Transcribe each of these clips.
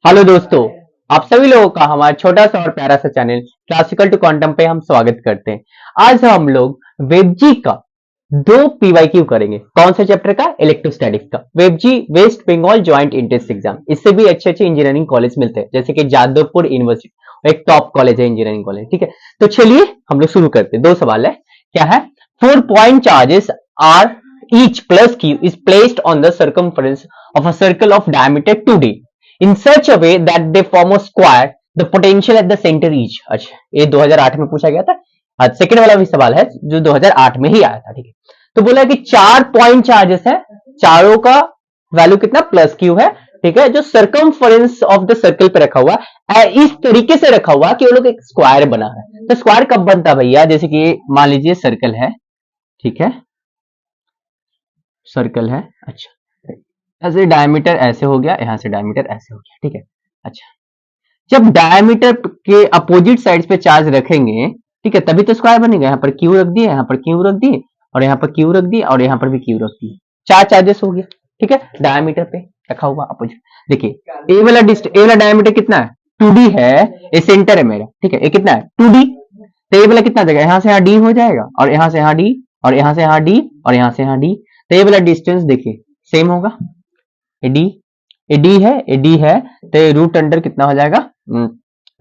Hello दोस्तों, आप सभी लोगों का हमारा छोटा सा और प्यारा सा चैनल क्लासिकल टू क्वांटम पे हम स्वागत करते हैं। आज हम लोग वेबजी का दो पीवाईक्यू करेंगे। कौन से चैप्टर का? इलेक्ट्रोस्टैटिक्स का। वेबजी West Bengal joint entrance exam, इससे भी अच्छे अच्छे इंजीनियरिंग कॉलेज मिलते हैं, जैसे कि जादवपुर यूनिवर्सिटी एक टॉप कॉलेज है, इंजीनियरिंग कॉलेज। ठीक है, तो चलिए हम लोग शुरू करते हैं। दो सवाल है। क्या है? 4 point charges are each plus q is placed on the circumference of a circle of diameter 2d in such a way that they form a square. The potential at the center each. अच्छा, ये 2008 में पूछा गया था। आज second वाला भी सवाल है जो 2008 में ही आया था। ठीक है, तो बोला कि 4 point चार्जेस है, चारों का वैल्यू कितना? प्लस क्यू है। ठीक है, जो सर्कमफरेंस ऑफ द सर्कल पे रखा हुआ है, इस तरीके से रखा हुआ कि वो लोग एक स्क्वायर बना है। तो स्क्वायर कब बनता है भैया? जैसे कि मान लीजिए सर्कल है। ठीक है, सर्कल है। अच्छा, ऐसे डायमीटर ऐसे हो गया, यहां से डायमीटर ऐसे हो गया। ठीक है, अच्छा, जब डायमीटर के अपोजिट साइड्स पे चार्ज रखेंगे, ठीक है, तभी तो स्क्वायर बनेगा। यहाँ पर क्यू रख दिए, यहाँ पर क्यू रख दिए, और यहाँ पर क्यू रख दिए, और यहाँ पर भी क्यू रख दिए। चार चार्जेस हो गया। ठीक है, डायमीटर पे रखा हुआ अपोजिट। देखिए ए वाला डायमीटर कितना है? 2d है। ये सेंटर है मेरा। ठीक है, ये कितना है? 2d। तो ये वाला कितना जगह? यहाँ से यहाँ d हो जाएगा, और यहाँ से यहाँ d, और यहाँ से यहाँ d, और यहाँ से यहाँ d। तो ये वाला डिस्टेंस देखिए सेम होगा। डी, डी है, तो रूट अंडर कितना हो जाएगा?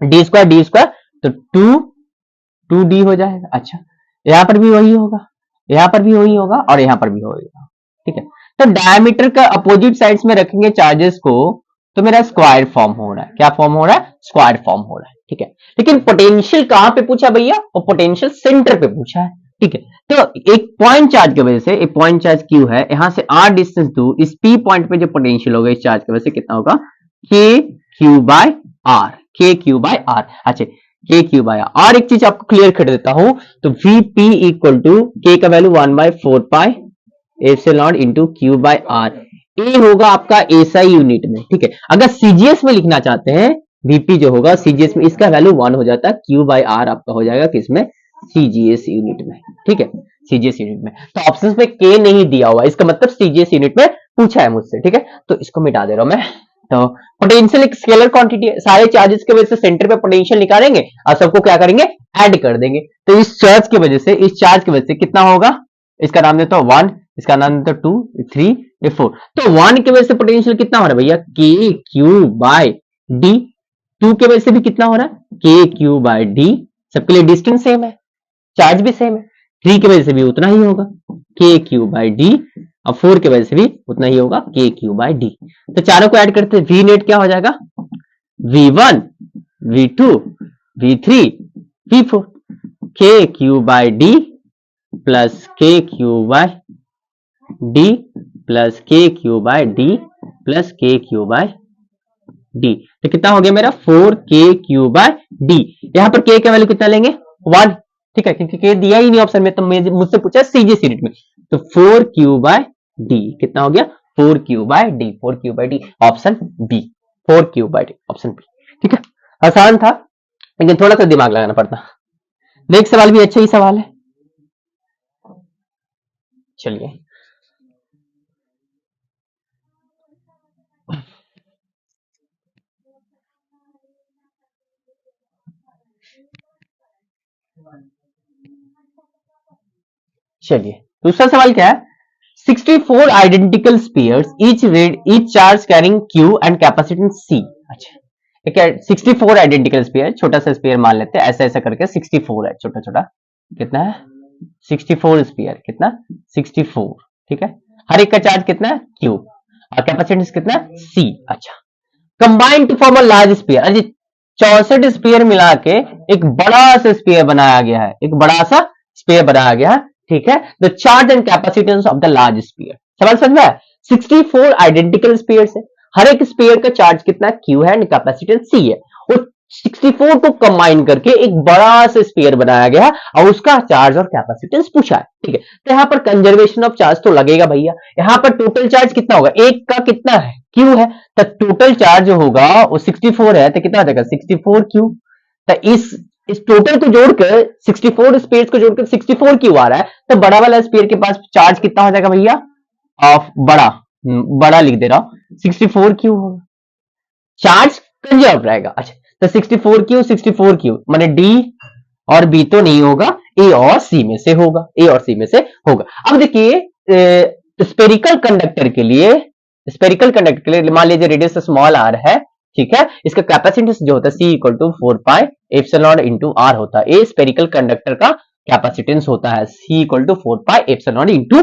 डी स्क्वायर, तो टू डी हो जाएगा। अच्छा, यहाँ पर भी वही होगा, यहाँ पर भी वही होगा, और यहाँ पर भी होगा। ठीक है, तो डायमीटर का अपोजिट साइड्स में रखेंगे चार्जेस को, तो मेरा स्क्वायर फॉर्म हो रहा है। क्या फॉर्म हो रहा है? स्क्वायर फॉर्म हो रहा है। ठीक है, लेकिन पोटेंशियल कहां पे पूछा भैया? और पोटेंशियल सेंटर पे पूछा है। ठीक है, तो एक पॉइंट चार्ज की वजह से, एक पॉइंट चार्ज क्यू है, यहां से आर डिस्टेंस दूर, इस पी पॉइंट पे जो पोटेंशियल होगा इस चार्ज की वजह से कितना होगा? के क्यू बाय आर। के क्यू बाय आर। अच्छा, के क्यू बाय आर। और एक चीज आपको क्लियर कर देता हूं, तो V P equal to K का value 1/4 pi epsilon into Q by R. ए होगा आपका एसआई यूनिट में। ठीक है, अगर सीजीएस में लिखना चाहते हैं, वीपी जो होगा सीजीएस में, इसका वैल्यू 1 हो जाता है। क्यू बाय आर आपका हो जाएगा किसमें? सीजीएस यूनिट में। ठीक है, सीजीएस यूनिट में। तो ऑप्शंस में के नहीं दिया हुआ, इसका मतलब सीजीएस यूनिट में पूछा है मुझसे। ठीक है, तो इसको मिटा दे रहा हूं मैं। तो पोटेंशियल एक स्केलर क्वांटिटी है, सारे चार्जेस की वजह से सेंटर पे पोटेंशियल निकालेंगे और सबको क्या करेंगे? ऐड कर देंगे। तो इस चार्ज की वजह से, इस चार्ज की वजह से कितना होगा? इसका नाम देता हूं 1, इसका नाम देता हूं 2, 3, 4। तो 1 की वजह से पोटेंशियल कितना हो रहा है भैया? के क्यू बाय डी। 2 की वजह से भी कितना हो रहा है? के क्यू बाय डी। सबके लिए डिस्टेंस सेम है, चार्ज भी सेम है। 3 की वजह से भी उतना ही होगा, के क्यू बाय डी। और 4 की वजह से भी उतना ही होगा, के क्यू बाय डी। तो चारों को ऐड करते हैं, वी नेट क्या हो जाएगा? V1, V2, V3, V4। के क्यू बाय डी प्लस के क्यू बाय डी प्लस के क्यू बाय डी प्लस के क्यू बाय डी। तो कितना हो गया मेरा? 4k Q by D. यहां पर k का वैल्यू कितना लेंगे? 1। ठीक है, क्योंकि k दिया ही नहीं ऑप्शन में, तो मुझसे पूछा सीजीएस यूनिट में। तो 4q बाय डी कितना हो गया? 4q by D. 4q by D, option B. 4q by D, option B. ठीक है, आसान था, लेकिन थोड़ा सा दिमाग लगाना पड़ता। नेक्स्ट सवाल भी अच्छा ही सवाल है। चलिए, चलिए दूसरा सवाल क्या है? 64 identical spheres, each charge carrying q and capacitance c। अच्छा, ठीक है, 64 आइडेंटिकल स्पीयर, छोटा सा स्पीयर मान लेते हैं, ऐसा ऐसा करके 64 है, छोटा छोटा। कितना है? 64 स्पीयर। कितना? 64। ठीक है, हर एक का चार्ज कितना है? q, और कैपेसिटेंस कितना है? c। अच्छा, combine to form a large sphere. अरे 64 स्पीयर मिला के एक बड़ा सा स्पीयर बनाया गया है, एक बड़ा सा स्पीयर बनाया गया है। ठीक है, the charge and capacitance of the large sphere. सवाल समझ में आया? 64 आइडेंटिकल स्पीयर्स है, हर एक स्पीयर का चार्ज कितना? q है, एंड कैपेसिटेंस c है। और 64 को कंबाइन करके एक बड़ा सा स्पीयर बनाया गया और उसका चार्ज और कैपेसिटेंस पूछा है। ठीक है, तो यहां पर कंजर्वेशन ऑफ चार्ज तो लगेगा भैया। यहां पर टोटल चार्ज कितना होगा? एक का कितना है? q है, तो टोटल चार्ज जो होगा वो 64 है, तो कितना आ जाएगा? 64q। तो इस टोटल को जोड़कर 64 स्पीयर्स को जोड़कर 64q आ रहा है, तो बड़ा वाला स्पीयर के पास चार्ज कितना हो जाएगा भैया? ऑफ बड़ा, बड़ा लिख दे रहा हूं, 64q होगा। चार्ज कंजर्व रहेगा। अच्छा, तो 64Q माने डी और बी तो नहीं होगा, ए और सी में से होगा, ए और सी में से होगा। अब देखिए स्पेरिकल कंडक्टर के लिए, मान लीजिए रेडियस स्मॉल आर है, ठीक है, इसका कैपेसिटेंस जो होता है C equal to 4 pi epsilon into R होता है। ये स्पेरिकल कंडक्टर का कैपेसिटेंस होता है, C equal to 4 pi epsilon into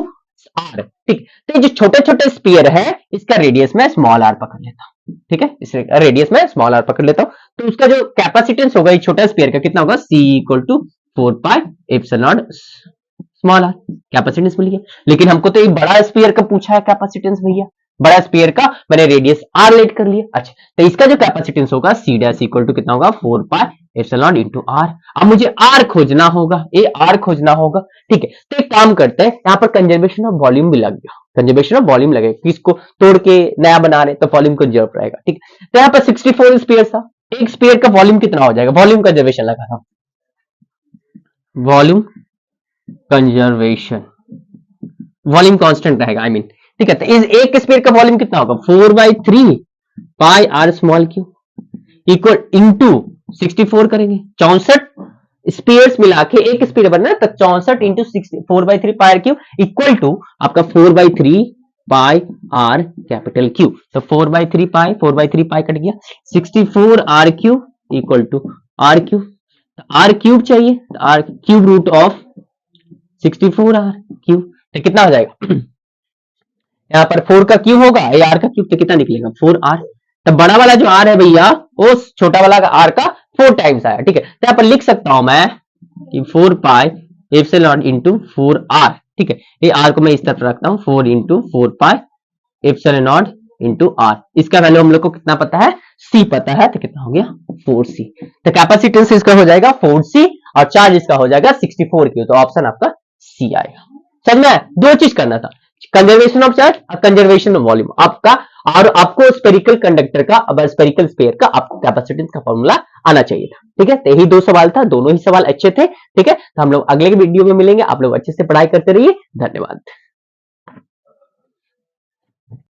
R. ठीक, तो जो छोटे छोटे स्पीयर है इसका रेडियस में स्मॉल आर पकड़ लेता हूं, ठीक है, इस रेडियस में स्मॉल आर पकड़ लेता हूं, तो उसका जो कैपेसिटेंस होगा छोटा स्पीयर का कितना होगा, C equal to 4 pi epsilon small R, capacitance मिल गया। लेकिन हमको तो एक बड़ा स्पीयर का पूछा है कैपेसिटेंस भैया, बड़ा स्पीयर का मैंने रेडियस आर लेट कर लिया। अच्छा, तो इसका जो कैपेसिटेंस होगा सी डैश इक्वल टू कितना होगा, 4 पाई एप्सिलॉन इंटू आर। अब मुझे आर खोजना होगा, ये आर खोजना होगा, ठीक है। तो एक काम करते हैं, यहाँ पर कंजर्वेशन ऑफ वॉल्यूम भी लग गया, कंजर्वेशन ऑफ वॉल्यूम लगेगा, किसको तोड़ के नया बना रहे तो वॉल्यूम कंजर्व रहेगा, ठीक है। तो यहाँ पर 64 स्पीयर था, एक स्पीयर का वॉल्यूम कितना हो जाएगा, वॉल्यूम कंजर्वेशन लगा रहा हूं, वॉल्यूम कंजर्वेशन, वॉल्यूम कांस्टेंट रहेगा, आई मीन, ठीक है। तो इस एक स्पीयर का वॉल्यूम कितना होगा, 4/3 pi R small Q equal into 64 करेंगे, 64 स्पीयर्स मिला के एक स्पीयर बनना है, तो 64 into 4/3 pi r q equal to आपका 4/3 पाई आर कैपिटल क्यू। तो 4/3 पाई कट गया, 64 r q equal to r q, r cube चाहिए, तो r cube root of 64 r cube, तो कितना हो जाएगा, यहाँ पर 4 का क्यूब होगा, ये आर का क्यूब, तो कितना निकलेगा 4r। तो बड़ा वाला जो आर है भैया वो छोटा वाला आर का 4 टाइम्स आया, ठीक है। तो यहाँ पर लिख सकता हूं मैं कि 4 पाई एप्सिलॉन इंटू 4r, ठीक है। ये आर को मैं इस तरफ रखता हूं, 4 into 4 pi epsilon into r. इसका वैल्यू हम लोग को कितना पता है, सी पता है, तो कितना हो गया 4c। तो कैपेसिटेंस इसका हो जाएगा 4c और चार्ज इसका हो जाएगा 64 क्यू, तो ऑप्शन आपका सी आएगा। समझ में, दो चीज करना था, कंजर्वेशन ऑफ चार्ज और कंजर्वेशन ऑफ वॉल्यूम आपका, और आपको स्पेरिकल कंडक्टर का, अब स्पेरिकल स्फीयर का आपको कैपेसिटेंस का फॉर्मूला आना चाहिए था, ठीक है। तो यही दो सवाल था, दोनों ही सवाल अच्छे थे, ठीक है। तो हम लोग अगले वीडियो में मिलेंगे, आप लोग अच्छे से पढ़ाई करते रहिए, धन्यवाद।